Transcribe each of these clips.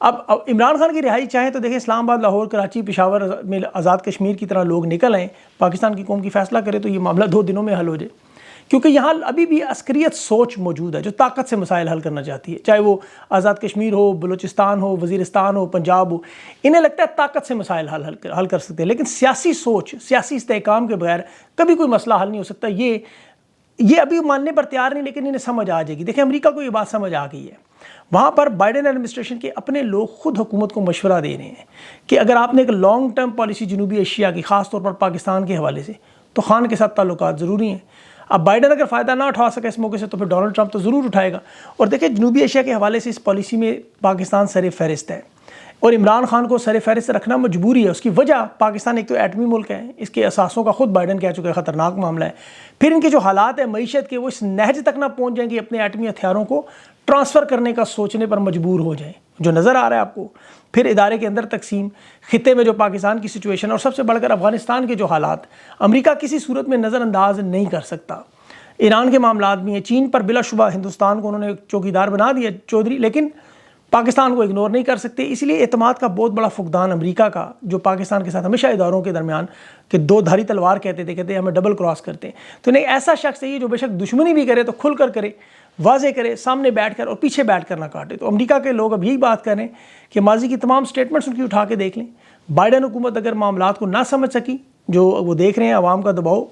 اب عمران خان کی رہائی چاہیں تو دیکھیں اسلام آباد، لاہور، کراچی، پشاور میں آزاد کشمیر کی طرح لوگ نکل آئیں، پاکستان کی قوم کی فیصلہ کرے تو یہ معاملہ 2 دنوں میں حل ہو جائے، کیونکہ یہاں ابھی بھی عسکریت سوچ موجود ہے جو طاقت سے مسائل حل کرنا چاہتی ہے، چاہے وہ آزاد کشمیر ہو، بلوچستان ہو، وزیرستان ہو، پنجاب ہو، انہیں لگتا ہے طاقت سے مسائل حل کر سکتے ہیں، لیکن سیاسی سوچ، سیاسی استحکام کے بغیر کبھی کوئی مسئلہ حل نہیں ہو سکتا۔ یہ ابھی ماننے پر تیار نہیں، لیکن انہیں سمجھ آ جائے گی۔ دیکھیں امریکہ کو یہ بات سمجھ آ گئی ہے، وہاں پر بائیڈن ایڈمنسٹریشن کے اپنے لوگ خود حکومت کو مشورہ دے رہے ہیں کہ اگر آپ نے ایک لانگ ٹرم پالیسی جنوبی ایشیا کی، خاص طور پر پاکستان کے حوالے سے، تو خان کے ساتھ تعلقات ضروری ہیں۔ اب بائیڈن اگر فائدہ نہ اٹھا سکے اس موقع سے تو پھر ڈونلڈ ٹرمپ تو ضرور اٹھائے گا۔ اور دیکھیں جنوبی ایشیا کے حوالے سے اس پالیسی میں پاکستان سر فہرست ہے، اور عمران خان کو سر فہرست رکھنا مجبوری ہے۔ اس کی وجہ پاکستان ایک تو ایٹمی ملک ہے، اس کے اثاثوں کا خود بائیڈن کہہ چکا ہے خطرناک معاملہ ہے، پھر ان کے جو حالات ہیں معیشت کے وہ اس نہج تک نہ پہنچ جائیں گے اپنے ایٹمی ہتھیاروں کو ٹرانسفر کرنے کا سوچنے پر مجبور ہو جائیں، جو نظر آ رہا ہے آپ کو۔ پھر ادارے کے اندر تقسیم، خطے میں جو پاکستان کی سچویشن، اور سب سے بڑھ کر افغانستان کے جو حالات امریکہ کسی صورت میں نظر انداز نہیں کر سکتا۔ ایران کے معاملات بھی ہیں، چین پر بلا شبہ ہندوستان کو انہوں نے چوکیدار بنا دیا چودھری، لیکن پاکستان کو اگنور نہیں کر سکتے۔ اس لیے اعتماد کا بہت بڑا فقدان امریکہ کا، جو پاکستان کے ساتھ ہمیشہ اداروں کے درمیان کہ 2 دھاری تلوار کہتے ہیں ہمیں ڈبل کراس کرتے ہیں، تو نہیں، ایسا شخص ہے جو بے شک دشمنی بھی کرے تو کھل کر کرے، واضح کرے، سامنے بیٹھ کر، اور پیچھے بیٹھ کر نہ کاٹے۔ تو امریکہ کے لوگ اب یہی بات کر رہے ہیں کہ ماضی کی تمام سٹیٹمنٹس ان کی اٹھا کے دیکھ لیں۔ بائیڈن حکومت اگر معاملات کو نہ سمجھ سکی، جو وہ دیکھ رہے ہیں عوام کا دباؤ،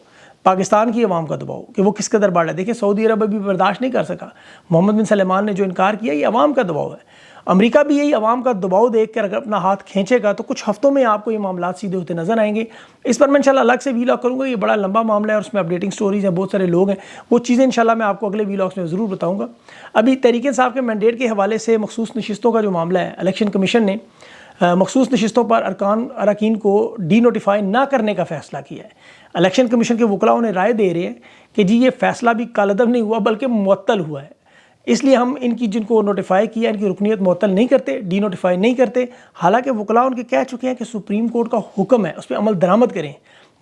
پاکستان کی عوام کا دباؤ کہ وہ کس قدر بڑھ رہا ہے، دیکھیں سعودی عرب ابھی برداشت نہیں کر سکا، محمد بن سلمان نے جو انکار کیا، یہ عوام کا دباؤ ہے۔ امریکہ بھی یہی عوام کا دباؤ دیکھ کر اگر اپنا ہاتھ کھینچے گا تو کچھ ہفتوں میں آپ کو یہ معاملات سیدھے ہوتے نظر آئیں گے۔ اس پر میں انشاءاللہ الگ سے ویلاگ کروں گا، یہ بڑا لمبا معاملہ ہے اور اس میں اپڈیٹنگ سٹوریز ہیں، بہت سارے لوگ ہیں، وہ چیزیں انشاءاللہ میں آپ کو اگلے ویلاگس میں ضرور بتاؤں گا۔ ابھی تحریک انصاف کے مینڈیٹ کے حوالے سے مخصوص نشستوں کا جو معاملہ ہے، الیکشن کمیشن نے مخصوص نشستوں پر اراکین کو ڈی نوٹیفائی نہ کرنے کا فیصلہ کیا ہے۔ الیکشن کمیشن کے وکلاء انہیں رائے دے رہے ہیں کہ جی یہ فیصلہ بھی کالعدم نہیں ہوا بلکہ معطل ہوا ہے، اس لیے ہم ان کی جن کو نوٹیفائی کیا ان کی رکنیت معطل نہیں کرتے، ڈی نوٹیفائی نہیں کرتے۔ حالانکہ وکلاء ان کے کہہ چکے ہیں کہ سپریم کورٹ کا حکم ہے، اس پہ عمل درآمد کریں،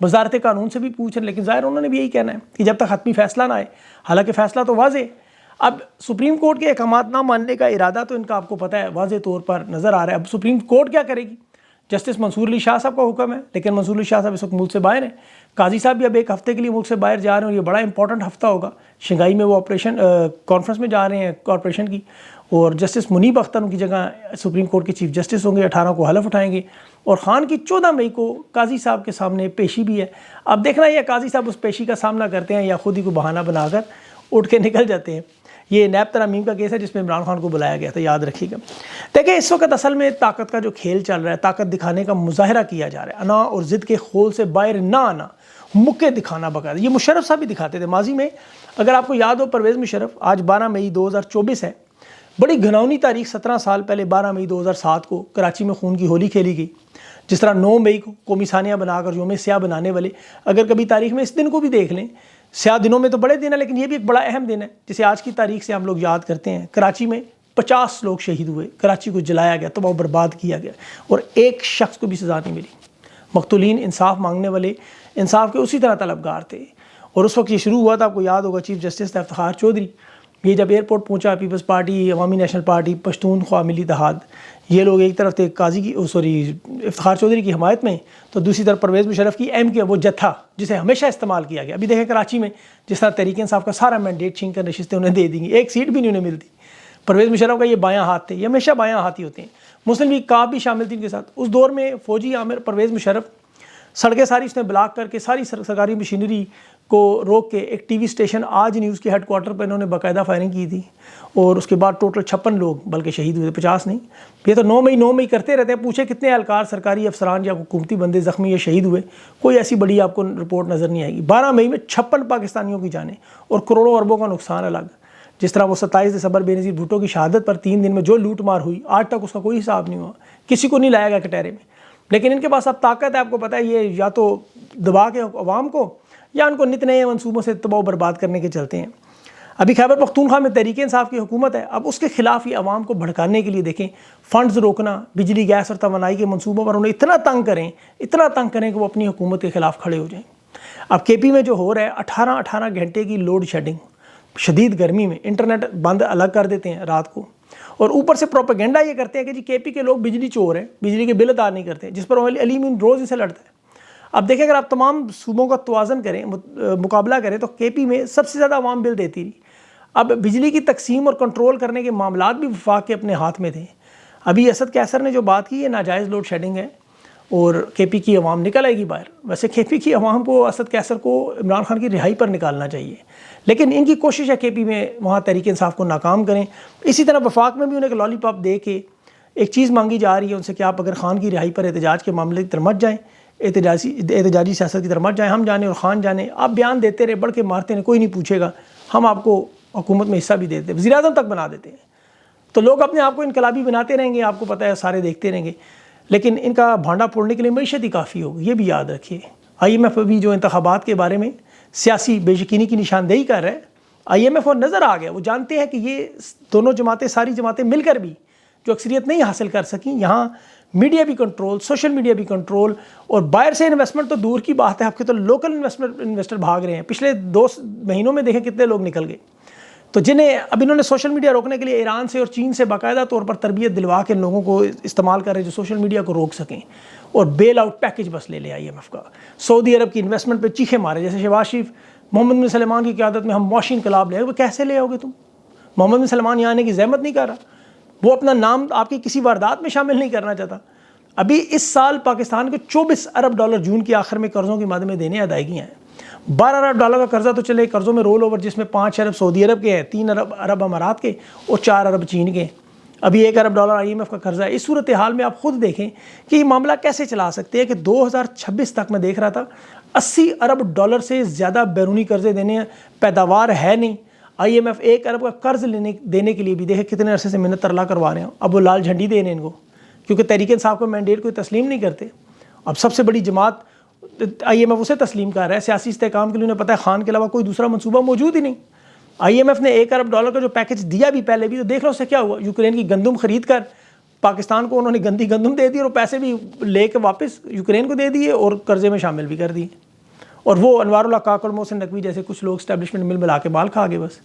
وزارت قانون سے بھی پوچھ رہے ہیں، لیکن ظاہر انہوں نے بھی یہی کہنا ہے کہ جب تک حتمی فیصلہ نہ آئے، حالانکہ فیصلہ تو واضح ہے۔ اب سپریم کورٹ کے احکامات نہ ماننے کا ارادہ تو ان کا آپ کو پتہ ہے واضح طور پر نظر آ رہا ہے۔ اب سپریم کورٹ کیا کرے گی؟ جسٹس منصور علی شاہ صاحب کا حکم ہے، لیکن منصور علی شاہ صاحب اس وقت ملک سے باہر ہیں، قاضی صاحب بھی اب 1 ہفتے کے لیے ملک سے باہر جا رہے ہیں، اور یہ بڑا امپورٹنٹ ہفتہ ہوگا، شنگھائی میں وہ آپریشن کانفرنس میں جا رہے ہیں کارپوریشن کی، اور جسٹس منیب اختر ان کی جگہ سپریم کورٹ کے چیف جسٹس ہوں گے، 18 کو حلف اٹھائیں گے، اور خان کی 14 مئی کو قاضی صاحب کے سامنے پیشی بھی ہے۔ اب دیکھنا یہ قاضی صاحب اس پیشی کا سامنا کرتے ہیں یا خود ہی کو بہانہ بنا کر اٹھ کے نکل جاتے ہیں۔ یہ نیب ترامیم کا کیس ہے جس میں عمران خان کو بلایا گیا تھا، یاد رکھیے گا۔ دیکھیں اس وقت اصل میں طاقت کا جو کھیل چل رہا ہے، طاقت دکھانے کا مظاہرہ کیا جا رہا ہے، انا اور ضد کے خول سے باہر نہ آنا، مکے دکھانا باقاعدہ۔ یہ مشرف صاحب بھی دکھاتے تھے ماضی میں، اگر آپ کو یاد ہو، پرویز مشرف، آج 12 مئی 2024 ہے، بڑی گھناؤنی تاریخ، 17 سال پہلے 12 مئی 2007 کو کراچی میں خون کی ہولی کھیلی گئی، جس طرح 9 مئی کو قومی ثانیہ بنا کر یوم سیاہ بنانے والے، اگر کبھی تاریخ میں اس دن کو بھی دیکھ لیں، سیاہ دنوں میں تو بڑے دن ہے لیکن یہ بھی ایک بڑا اہم دن ہے جسے آج کی تاریخ سے ہم لوگ یاد کرتے ہیں۔ کراچی میں 50 لوگ شہید ہوئے، کراچی کو جلایا گیا، تباہ و برباد کیا گیا، اور ایک شخص کو بھی سزا نہیں ملی۔ مقتولین انصاف مانگنے والے انصاف کے اسی طرح طلبگار تھے، اور اس وقت یہ شروع ہوا تھا، آپ کو یاد ہوگا، چیف جسٹس تھا افتخار چودھری، یہ جب ایئرپورٹ پہنچا، پیپلز پارٹی، عوامی نیشنل پارٹی، پشتونخوا ملی اتحاد، یہ لوگ ایک طرف تھے قاضی کی افتخار چودھری کی حمایت میں، تو دوسری طرف پرویز مشرف کی ایم کے وہ جتھا جسے ہمیشہ استعمال کیا گیا۔ ابھی دیکھیں کراچی میں جس طرح تحریک انصاف کا سارا مینڈیٹ چھین کر نشستیں انہیں دے دیں گی، ایک سیٹ بھی نہیں انہیں ملتی۔ پرویز مشرف کا یہ بایاں ہاتھ تھے، یہ ہمیشہ بایاں ہاتھی ہوتے ہیں۔ مسلم لیگ کاف بھی شامل تھی ان کے ساتھ۔ اس دور میں فوجی عامر پرویز مشرف سڑکیں ساری اس نے بلاک کر کے ساری سرکاری مشینری کو روک کے ایک ٹی وی اسٹیشن آج نیوز کے ہیڈ کوارٹر پر انہوں نے باقاعدہ فائرنگ کی تھی، اور اس کے بعد ٹوٹل 56 لوگ بلکہ شہید ہوئے، 50 نہیں۔ یہ تو 9 مئی کرتے رہتے ہیں، پوچھے کتنے اہلکار، سرکاری افسران یا حکومتی بندے زخمی یا شہید ہوئے، کوئی ایسی بڑی آپ کو رپورٹ نظر نہیں آئے گی۔ 12 مئی میں 56 پاکستانیوں کی جانیں اور کروڑوں اربوں کا نقصان الگ، جس طرح وہ 27 دسمبر بے نظیر بھٹو کی شہادت پر 3 دن میں جو لوٹ مار ہوئی، آج تک اس کا کوئی حساب نہیں ہوا، کسی کو نہیں لایا گیا کٹہرے میں۔ لیکن ان کے پاس اب طاقت ہے، آپ کو پتہ ہے، یہ یا تو دبا کے عوام کو یا ان کو نت نئے منصوبوں سے تباہ و برباد کرنے کے چلتے ہیں۔ ابھی خیبر پختونخوا میں تحریک انصاف کی حکومت ہے، اب اس کے خلاف یہ عوام کو بھڑکانے کے لیے دیکھیں فنڈز روکنا، بجلی گیس اور توانائی کے منصوبوں پر انہیں اتنا تنگ کریں کہ وہ اپنی حکومت کے خلاف کھڑے ہو جائیں۔ اب کے پی میں جو ہو رہا ہے، 18 گھنٹے کی لوڈ شیڈنگ، شدید گرمی میں انٹرنیٹ بند الگ کر دیتے ہیں رات کو، اور اوپر سے پروپیگنڈا یہ کرتے ہیں کہ جی کے پی کے لوگ بجلی چور ہیں، بجلی کے بل ادا نہیں کرتے، جس پر علیم روز ان سے لڑتا ہے۔ اب دیکھیں اگر آپ تمام صوبوں کا توازن کریں، مقابلہ کریں، تو کے پی میں سب سے زیادہ عوام بل دیتی رہی۔ اب بجلی کی تقسیم اور کنٹرول کرنے کے معاملات بھی وفاق کے اپنے ہاتھ میں تھے۔ ابھی اسد کیسر نے جو بات کی ہے ناجائز لوڈ شیڈنگ ہے اور کے پی کی عوام نکل آئے گی باہر۔ ویسے کے پی کی عوام کو اسد کیسر کو عمران خان کی رہائی پر نکالنا چاہیے، لیکن ان کی کوشش ہے کے پی میں وہاں تحریک انصاف کو ناکام کریں۔ اسی طرح وفاق میں بھی انہیں ایک لالی پاپ دے کے ایک چیز مانگی جا رہی ہے ان سے کہ آپ اگر خان کی رہائی پر احتجاج کے معاملے کی طرف مت جائیں، احتجاجی سیاست کی طرف مت جائیں، ہم جانے اور خان جانے، آپ بیان دیتے رہے، بڑھ کے مارتے رہے، کوئی نہیں پوچھے گا، ہم آپ کو حکومت میں حصہ بھی دیتے ہیں، وزیر اعظم تک بنا دیتے ہیں۔ تو لوگ اپنے آپ کو انقلابی بناتے رہیں گے، آپ کو پتہ ہے سارے دیکھتے رہیں گے، لیکن ان کا بھانڈا پھوڑنے کے لیے معیشت ہی کافی ہوگی، یہ بھی یاد رکھیے۔ آئی ایم ایف بھی جو انتخابات کے بارے میں سیاسی بے یقینی کی نشاندہی کر رہا ہے، آئی ایم ایف کو نظر آ گیا، وہ جانتے ہیں کہ یہ دونوں جماعتیں، ساری جماعتیں مل کر بھی جو اکثریت نہیں حاصل کر سکیں، یہاں میڈیا بھی کنٹرول، سوشل میڈیا بھی کنٹرول، اور باہر سے انویسٹمنٹ تو دور کی بات ہے، آپ کے تو لوکل انویسٹر بھاگ رہے ہیں۔ پچھلے 2 مہینوں میں دیکھیں کتنے لوگ نکل گئے۔ تو جنہیں اب انہوں نے سوشل میڈیا روکنے کے لیے ایران سے اور چین سے باقاعدہ طور پر تربیت دلوا کے لوگوں کو استعمال کر رہے ہیں جو سوشل میڈیا کو روک سکیں، اور بیل آؤٹ پیکج بس لے آئی ایم ایف کا۔ سعودی عرب کی انویسٹمنٹ پہ چیخے مارے، جیسے شہباز شریف محمد بن سلمان کی قیادت میں ہم معاشی انقلاب لے آئے، وہ کیسے لے آؤ گے تم؟ محمد بن سلمان یہاں آنے کی زحمت نہیں کر رہا، وہ اپنا نام آپ کی کسی واردات میں شامل نہیں کرنا چاہتا۔ ابھی اس سال پاکستان کو $24 ارب جون کے آخر میں قرضوں کی مد میں دینے ادائیگیاں ہیں۔ $12 ارب کا قرضہ تو چلے قرضوں میں رول اوور، جس میں 5 ارب سعودی عرب کے ہیں، 3 ارب امارات کے اور 4 ارب چین کے ہیں۔ ابھی $1 ارب آئی ایم ایف کا قرضہ ہے۔ اس صورتحال میں آپ خود دیکھیں کہ یہ معاملہ کیسے چلا سکتے ہیں کہ 2026 تک میں دیکھ رہا تھا $80 ارب سے زیادہ بیرونی قرضے دینے ہیں، پیداوار ہے نہیں۔ آئی ایم ایف 1 ارب کا قرض دینے کے لیے بھی دیکھیں کتنے عرصے سے منت ترلا کروا رہے ہیں، اب وہ لال جھنڈی دے رہے ہیں ان کو، کیونکہ تحریک انصاف کو مینڈیٹ کو تسلیم نہیں کرتے۔ اب سب سے بڑی جماعت آئی ایم ایف اسے تسلیم کر رہا ہے، سیاسی استحکام کے لیے انہیں پتہ ہے خان کے علاوہ کوئی دوسرا منصوبہ موجود ہی نہیں۔ آئی ایم ایف نے $1 ارب کا جو پیکج دیا بھی پہلے بھی، تو دیکھ لو اس سے کیا ہوا، یوکرین کی گندم خرید کر پاکستان کو انہوں نے گندی گندم دے دی، اور پیسے بھی لے کے واپس یوکرین کو دے دیے اور قرضے میں شامل بھی کر دیے، اور وہ انوار اللہ کاک اور محسن نقوی جیسے کچھ لوگ اسٹیبلشمنٹ مل ملا کے مال کھا گئے۔ بس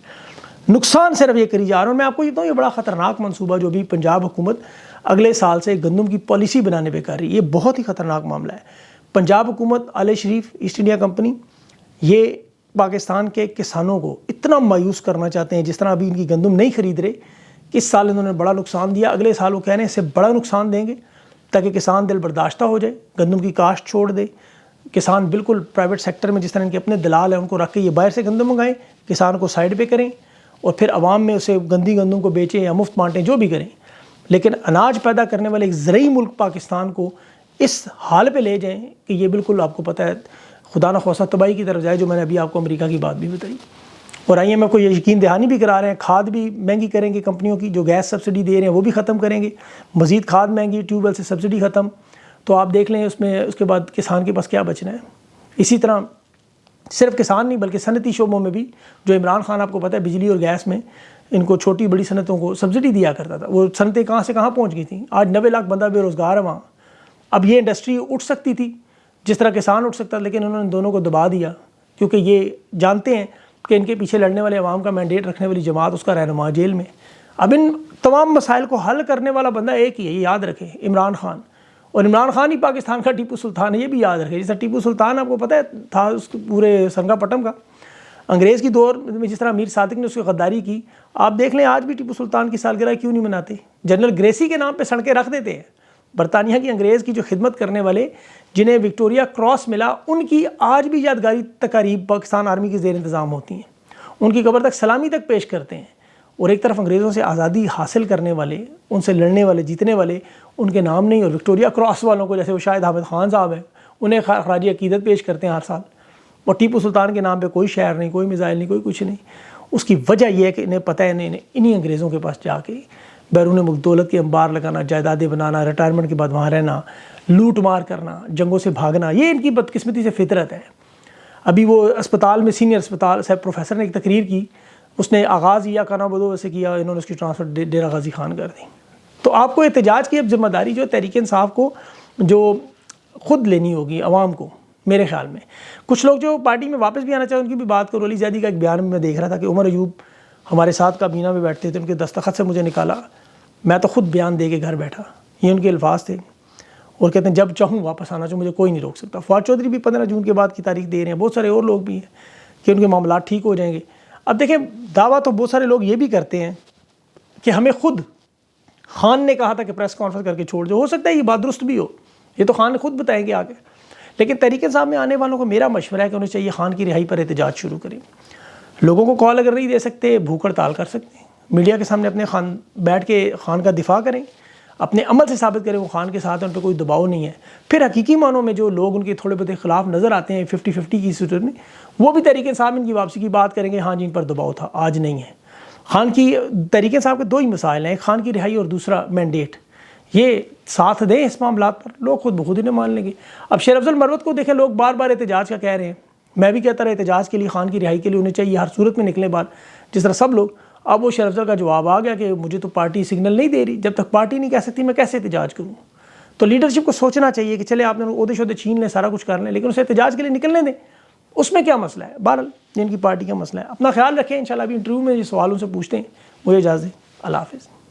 نقصان صرف یہ کری جا رہا ہے۔ اور میں آپ کو یہ بتاؤں، یہ بڑا خطرناک منصوبہ جو بھی پنجاب حکومت اگلے سال سے گندم کی پالیسی بنانے پہ کر رہی ہے، یہ بہت ہی خطرناک معاملہ ہے۔ پنجاب حکومت، آل شریف، ایسٹ انڈیا کمپنی، یہ پاکستان کے کسانوں کو اتنا مایوس کرنا چاہتے ہیں، جس طرح ابھی ان کی گندم نہیں خرید رہے، اس سال انہوں نے بڑا نقصان دیا، اگلے سال وہ کہہ رہے ہیں اس سے بڑا نقصان دیں گے تاکہ کسان دل برداشتہ ہو جائے، گندم کی کاشت چھوڑ دے۔ کسان بالکل پرائیویٹ سیکٹر میں جس طرح ان کے اپنے دلال ہیں ان کو رکھ کے یہ باہر سے گندم منگائیں، کسان کو سائڈ پہ کریں، اور پھر عوام میں اسے گندی گندم کو بیچیں یا مفت بانٹیں، جو بھی کریں، لیکن اناج پیدا کرنے والے ایک زرعی ملک پاکستان کو اس حال پہ لے جائیں کہ یہ بالکل آپ کو پتہ ہے خدا نخواستہ تباہی کی طرف جائے، جو میں نے ابھی آپ کو امریکہ کی بات بھی بتائی۔ اور آئی ایم ایف کو یہ یقین دہانی بھی کرا رہے ہیں، کھاد بھی مہنگی کریں گے کمپنیوں کی، جو گیس سبسڈی دے رہے ہیں وہ بھی ختم کریں گے، مزید کھاد مہنگی، ٹیوب ویل سے سبسڈی ختم۔ تو آپ دیکھ لیں اس میں اس کے بعد کسان کے پاس کیا بچنا ہے۔ اسی طرح صرف کسان نہیں بلکہ صنعتی شعبوں میں بھی، جو عمران خان آپ کو پتہ ہے بجلی اور گیس میں ان کو چھوٹی بڑی صنعتوں کو سبسڈی دیا کرتا تھا، وہ صنعتیں کہاں سے کہاں پہنچ گئی تھیں، آج 90 لاکھ بندہ بے روزگار ہے وہاں۔ اب یہ انڈسٹری اٹھ سکتی تھی جس طرح کسان اٹھ سکتا، لیکن انہوں نے دونوں کو دبا دیا، کیونکہ یہ جانتے ہیں کہ ان کے پیچھے لڑنے والے عوام کا مینڈیٹ رکھنے والی جماعت، اس کا رہنما جیل میں۔ اب ان تمام مسائل کو حل کرنے والا بندہ ایک ہی ہے، یہ یاد رکھیں، عمران خان۔ اور عمران خان ہی پاکستان کا ٹیپو سلطان ہے، یہ بھی یاد رکھیں۔ جیسا ٹیپو سلطان آپ کو پتہ ہے تھا اس پورے سنگا پٹم کا، انگریز کی دور میں جس طرح میر صادق نے اس کی غداری کی، آپ دیکھ لیں آج بھی ٹیپو سلطان کی سالگرہ کیوں نہیں مناتے؟ جنرل گریسی کے نام پہ سڑکیں رکھ دیتے ہیں۔ برطانیہ کی انگریز کی جو خدمت کرنے والے جنہیں وکٹوریہ کراس ملا، ان کی آج بھی یادگاری تقاریب پاکستان آرمی کے زیر انتظام ہوتی ہیں، ان کی قبر تک سلامی تک پیش کرتے ہیں۔ اور ایک طرف انگریزوں سے آزادی حاصل کرنے والے، ان سے لڑنے والے، جیتنے والے، ان کے نام نہیں، اور وکٹوریہ کراس والوں کو جیسے وہ شاہد حامد خان صاحب ہیں انہیں خراج عقیدت پیش کرتے ہیں ہر سال، اور ٹیپو سلطان کے نام پہ کوئی شہر نہیں، کوئی میزائل نہیں، کوئی کچھ نہیں۔ اس کی وجہ یہ ہے کہ انہیں پتہ ہے انہیں انگریزوں کے پاس جا کے بیرون ملک دولت کے انبار لگانا، جائیدادیں بنانا، ریٹائرمنٹ کے بعد وہاں رہنا، لوٹ مار کرنا، جنگوں سے بھاگنا، یہ ان کی بدقسمتی سے فطرت ہے۔ ابھی وہ اسپتال میں سینئر اسپتال صاحب پروفیسر نے ایک تقریر کی، اس نے آغاز یا کانا بدو سے کیا، انہوں نے اس کی ٹرانسفر ڈیرہ غازی خان کر دی۔ تو آپ کو احتجاج کی اب ذمہ داری جو تحریک انصاف کو جو خود لینی ہوگی عوام کو، میرے خیال میں کچھ لوگ جو پارٹی میں واپس بھی آنا چاہیں ان کی بھی بات کرو۔ علی زیدی کا ایک بیان میں دیکھ رہا تھا کہ عمر ایوب ہمارے ساتھ کابینہ میں بیٹھتے تھے، ان کے دستخط سے مجھے نکالا، میں تو خود بیان دے کے گھر بیٹھا، یہ ان کے الفاظ تھے، اور کہتے ہیں جب چاہوں واپس آنا چاہوں، مجھے کوئی نہیں روک سکتا۔ فواد چودھری بھی 15 جون کے بعد کی تاریخ دے رہے ہیں، بہت سارے اور لوگ بھی ہیں کہ ان کے معاملات ٹھیک ہو جائیں گے۔ اب دیکھیں دعویٰ تو بہت سارے لوگ یہ بھی کرتے ہیں کہ ہمیں خود خان نے کہا تھا کہ پریس کانفرنس کر کے چھوڑ دو، ہو سکتا ہے یہ بات درست بھی ہو، یہ تو خان نے خود بتائیں گے آگے، لیکن تحریک انصاف میں آنے والوں کو میرا مشورہ ہے کہ انہیں چاہیے خان کی رہائی پر احتجاج شروع کریں۔ لوگوں کو کال اگر نہیں دے سکتے، بھوک ہڑتال کر سکتے ہیں، میڈیا کے سامنے اپنے خان بیٹھ کے خان کا دفاع کریں، اپنے عمل سے ثابت کریں وہ خان کے ساتھ ہیں، ان پہ کوئی دباؤ نہیں ہے۔ پھر حقیقی معنوں میں جو لوگ ان کے تھوڑے بہت خلاف نظر آتے ہیں 50-50 کی صورت میں، وہ بھی تحریک انصاف ان کی واپسی کی بات کریں گے، ہاں جی ان پر دباؤ تھا، آج نہیں ہے۔ خان کی تحریک انصاف کے 2 ہی مسائل ہیں، ایک خان کی رہائی اور دوسرا مینڈیٹ، یہ ساتھ دیں اس معاملات پر، لوگ خود بخود انہیں مان لیں گے۔ اب شیر افضل مروت کو دیکھیں، لوگ بار بار احتجاج کا کہہ رہے ہیں، میں بھی کہتا رہا احتجاج کے لیے، خان کی رہائی کے لیے انہیں چاہیے ہر صورت میں نکلیں بار، جس طرح سب لوگ۔ اب وہ شیر افضل کا جواب آ گیا کہ مجھے تو پارٹی سگنل نہیں دے رہی، جب تک پارٹی نہیں کہہ سکتی میں کیسے احتجاج کروں؟ تو لیڈرشپ کو سوچنا چاہیے کہ چلے آپ نے عہدے شہدے چھین لیں، سارا کچھ کر لیں، لیکن اسے احتجاج کے لیے نکلنے دیں، اس میں کیا مسئلہ ہے؟ بہرحال یہ ان کی پارٹی کا مسئلہ ہے۔ اپنا خیال رکھیں، انشاءاللہ ابھی انٹرویو میں یہ سوالوں سے پوچھتے ہیں۔ مجھے اجازت دیں، اللہ حافظ۔